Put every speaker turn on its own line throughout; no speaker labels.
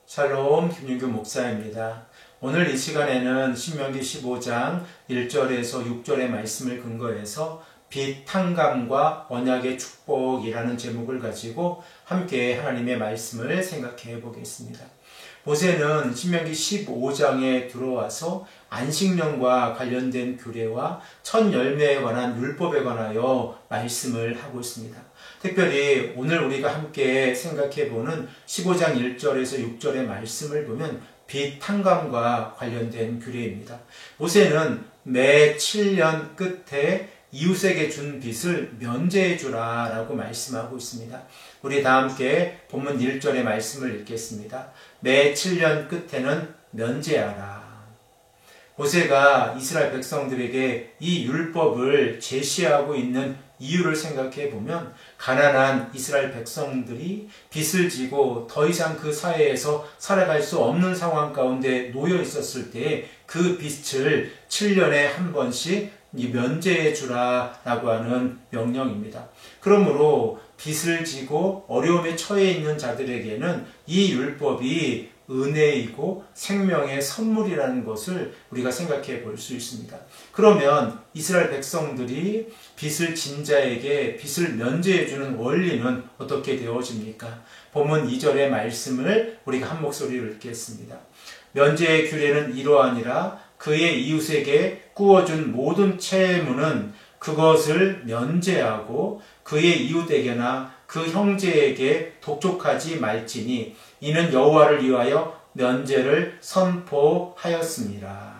샬롬, 김윤규 목사입니다. 오늘 이 시간에는 신명기 15장 1절에서 6절의 말씀을 근거해서 빛 탕감과 언약의 축복이라는 제목을 가지고 함께 하나님의 말씀을 생각해 보겠습니다. 모세는 신명기 15장에 들어와서 안식년과 관련된 규례와 첫 열매에 관한 율법에 관하여 말씀을 하고 있습니다. 특별히 오늘 우리가 함께 생각해 보는 15장 1절에서 6절의 말씀을 보면 빛 탕감과 관련된 규례입니다. 모세는 매 7년 끝에 이웃에게 준 빚을 면제해 주라 라고 말씀하고 있습니다. 우리 다 함께 본문 1절의 말씀을 읽겠습니다. 매 7년 끝에는 면제하라. 모세가 이스라엘 백성들에게 이 율법을 제시하고 있는 이유를 생각해 보면 가난한 이스라엘 백성들이 빚을 지고 더 이상 그 사회에서 살아갈 수 없는 상황 가운데 놓여 있었을 때 그 빚을 7년에 한 번씩 면제해 주라라고 하는 명령입니다. 그러므로 빚을 지고 어려움에 처해 있는 자들에게는 이 율법이 은혜이고 생명의 선물이라는 것을 우리가 생각해 볼 수 있습니다. 그러면 이스라엘 백성들이 빚을 진 자에게 빚을 면제해 주는 원리는 어떻게 되어집니까? 본문 2절의 말씀을 우리가 한 목소리로 읽겠습니다. 면제의 규례는 이러하니라. 그의 이웃에게 꾸어준 모든 채무는 그것을 면제하고 그의 이웃에게나 그 형제에게 독촉하지 말지니 이는 여호와를 위하여 면제를 선포하였습니다.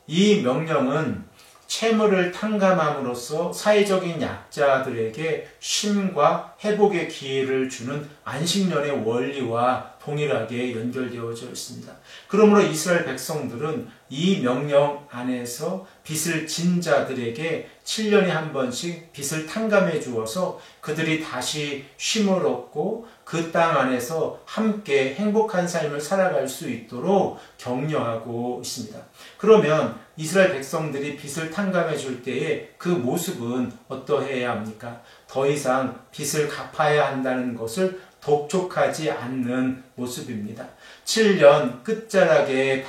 이 명령은 채무를 탕감함으로써 사회적인 약자들에게 쉼과 회복의 기회를 주는 안식년의 원리와 동일하게 연결되어져 있습니다. 그러므로 이스라엘 백성들은 이 명령 안에서 빚을 진 자들에게 7년에 한 번씩 빚을 탕감해 주어서 그들이 다시 쉼을 얻고 그 땅 안에서 함께 행복한 삶을 살아갈 수 있도록 격려하고 있습니다. 그러면 이스라엘 백성들이 빚을 탕감해 줄 때에 그 모습은 어떠해야 합니까? 더 이상 빚을 갚아야 한다는 것을 독촉하지 않는 모습입니다. 7년 끝자락에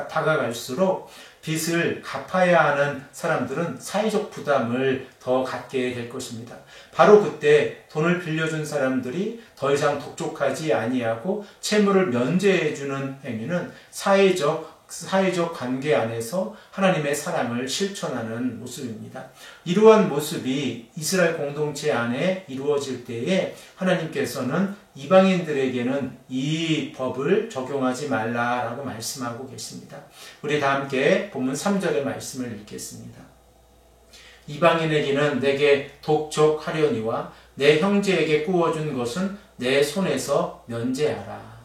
다가갈수록 빚을 갚아야 하는 사람들은 사회적 부담을 더 갖게 될 것입니다. 바로 그때 돈을 빌려준 사람들이 더 이상 독촉하지 아니하고 채무를 면제해주는 행위는 사회적 관계 안에서 하나님의 사랑을 실천하는 모습입니다. 이러한 모습이 이스라엘 공동체 안에 이루어질 때에 하나님께서는 이방인들에게는 이 법을 적용하지 말라라고 말씀하고 계십니다. 우리 다 함께 본문 3절의 말씀을 읽겠습니다. 이방인에게는 내게 독촉하려니와 내 형제에게 꾸어준 것은 내 손에서 면제하라.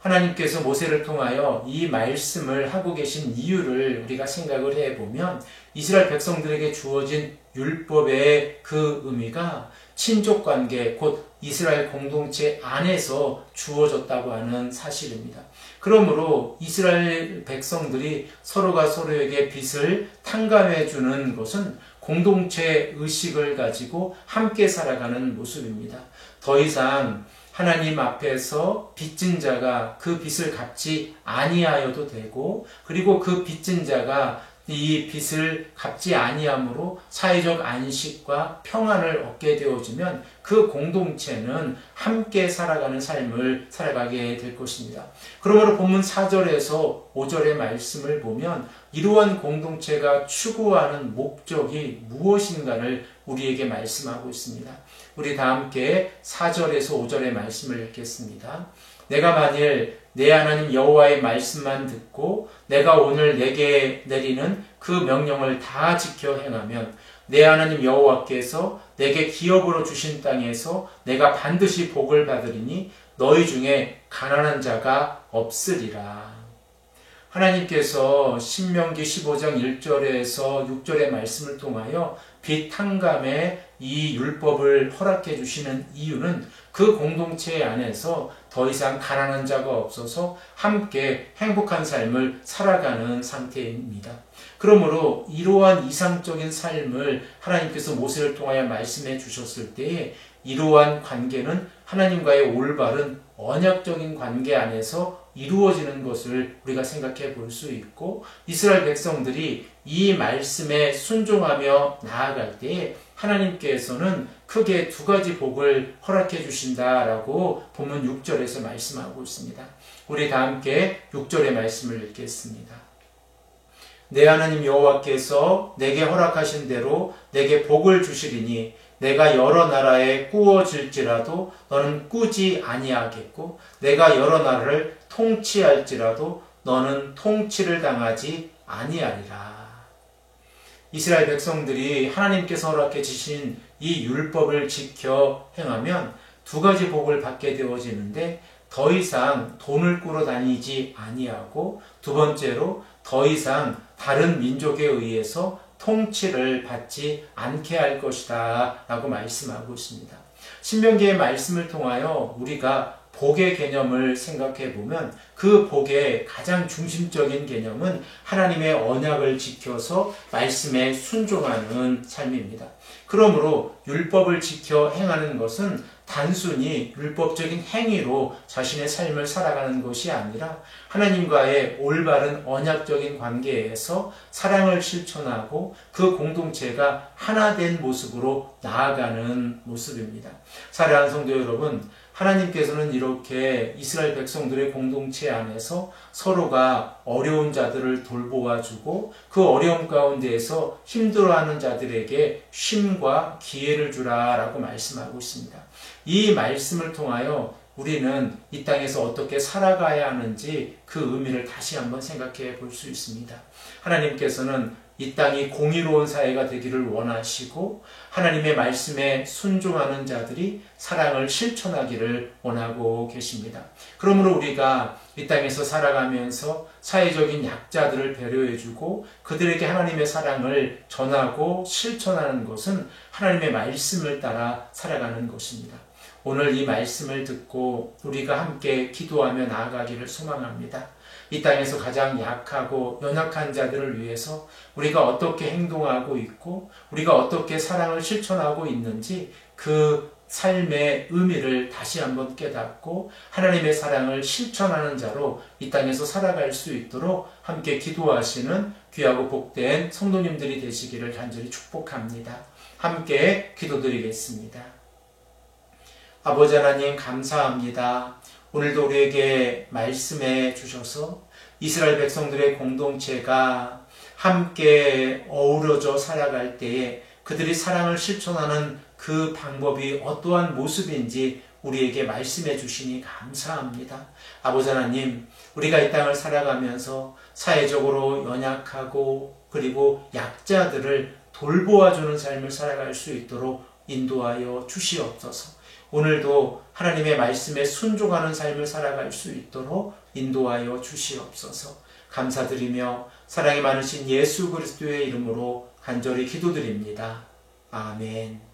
하나님께서 모세를 통하여 이 말씀을 하고 계신 이유를 우리가 생각을 해보면 이스라엘 백성들에게 주어진 율법의 그 의미가 친족관계 곧 이스라엘 공동체 안에서 주어졌다고 하는 사실입니다. 그러므로 이스라엘 백성들이 서로가 서로에게 빚을 탕감해 주는 것은 공동체 의식을 가지고 함께 살아가는 모습입니다. 더 이상 하나님 앞에서 빚진 자가 그 빚을 갚지 아니하여도 되고 그리고 그 빚진 자가 이 빚을 갚지 아니함으로 사회적 안식과 평안을 얻게 되어지면 그 공동체는 함께 살아가는 삶을 살아가게 될 것입니다. 그러므로 본문 4절에서 5절의 말씀을 보면 이러한 공동체가 추구하는 목적이 무엇인가를 우리에게 말씀하고 있습니다. 우리 다 함께 4절에서 5절의 말씀을 읽겠습니다. 내가 만일 내 하나님 여호와의 말씀만 듣고 내가 오늘 내게 내리는 그 명령을 다 지켜 행하면 내 하나님 여호와께서 내게 기업으로 주신 땅에서 내가 반드시 복을 받으리니 너희 중에 가난한 자가 없으리라. 하나님께서 신명기 15장 1절에서 6절의 말씀을 통하여 빚 탕감의 이 율법을 허락해 주시는 이유는 그 공동체 안에서 더 이상 가난한 자가 없어서 함께 행복한 삶을 살아가는 상태입니다. 그러므로 이러한 이상적인 삶을 하나님께서 모세를 통하여 말씀해 주셨을 때에 이러한 관계는 하나님과의 올바른 언약적인 관계 안에서 이루어지는 것을 우리가 생각해 볼 수 있고 이스라엘 백성들이 이 말씀에 순종하며 나아갈 때에 하나님께서는 크게 두 가지 복을 허락해 주신다라고 본문 6절에서 말씀하고 있습니다. 우리 다 함께 6절의 말씀을 읽겠습니다. 내 하나님 여호와께서 내게 허락하신 대로 내게 복을 주시리니 내가 여러 나라에 꾸어질지라도 너는 꾸지 아니하겠고 내가 여러 나라를 통치할지라도 너는 통치를 당하지 아니하리라. 이스라엘 백성들이 하나님께서 허락해 주신 이 율법을 지켜 행하면 두 가지 복을 받게 되어지는데 더 이상 돈을 꾸러 다니지 아니하고 두 번째로 더 이상 다른 민족에 의해서 통치를 받지 않게 할 것이다 라고 말씀하고 있습니다. 신명기의 말씀을 통하여 우리가 복의 개념을 생각해 보면 그 복의 가장 중심적인 개념은 하나님의 언약을 지켜서 말씀에 순종하는 삶입니다. 그러므로 율법을 지켜 행하는 것은 단순히 율법적인 행위로 자신의 삶을 살아가는 것이 아니라 하나님과의 올바른 언약적인 관계에서 사랑을 실천하고 그 공동체가 하나 된 모습으로 나아가는 모습입니다. 사랑하는 성도 여러분, 하나님께서는 이렇게 이스라엘 백성들의 공동체 안에서 서로가 어려운 자들을 돌보아주고 그 어려움 가운데에서 힘들어하는 자들에게 쉼과 기회를 주라라고 말씀하고 있습니다. 이 말씀을 통하여 우리는 이 땅에서 어떻게 살아가야 하는지 그 의미를 다시 한번 생각해 볼 수 있습니다. 하나님께서는 이 땅이 공의로운 사회가 되기를 원하시고 하나님의 말씀에 순종하는 자들이 사랑을 실천하기를 원하고 계십니다. 그러므로 우리가 이 땅에서 살아가면서 사회적인 약자들을 배려해주고 그들에게 하나님의 사랑을 전하고 실천하는 것은 하나님의 말씀을 따라 살아가는 것입니다. 오늘 이 말씀을 듣고 우리가 함께 기도하며 나아가기를 소망합니다. 이 땅에서 가장 약하고 연약한 자들을 위해서 우리가 어떻게 행동하고 있고 우리가 어떻게 사랑을 실천하고 있는지 그 삶의 의미를 다시 한번 깨닫고 하나님의 사랑을 실천하는 자로 이 땅에서 살아갈 수 있도록 함께 기도하시는 귀하고 복된 성도님들이 되시기를 간절히 축복합니다. 함께 기도드리겠습니다. 아버지 하나님 감사합니다. 오늘도 우리에게 말씀해 주셔서 이스라엘 백성들의 공동체가 함께 어우러져 살아갈 때에 그들이 사랑을 실천하는 그 방법이 어떠한 모습인지 우리에게 말씀해 주시니 감사합니다. 아버지 하나님, 우리가 이 땅을 살아가면서 사회적으로 연약하고 그리고 약자들을 돌보아주는 삶을 살아갈 수 있도록 인도하여 주시옵소서. 오늘도 하나님의 말씀에 순종하는 삶을 살아갈 수 있도록 인도하여 주시옵소서. 감사드리며 사랑이 많으신 예수 그리스도의 이름으로 간절히 기도드립니다. 아멘.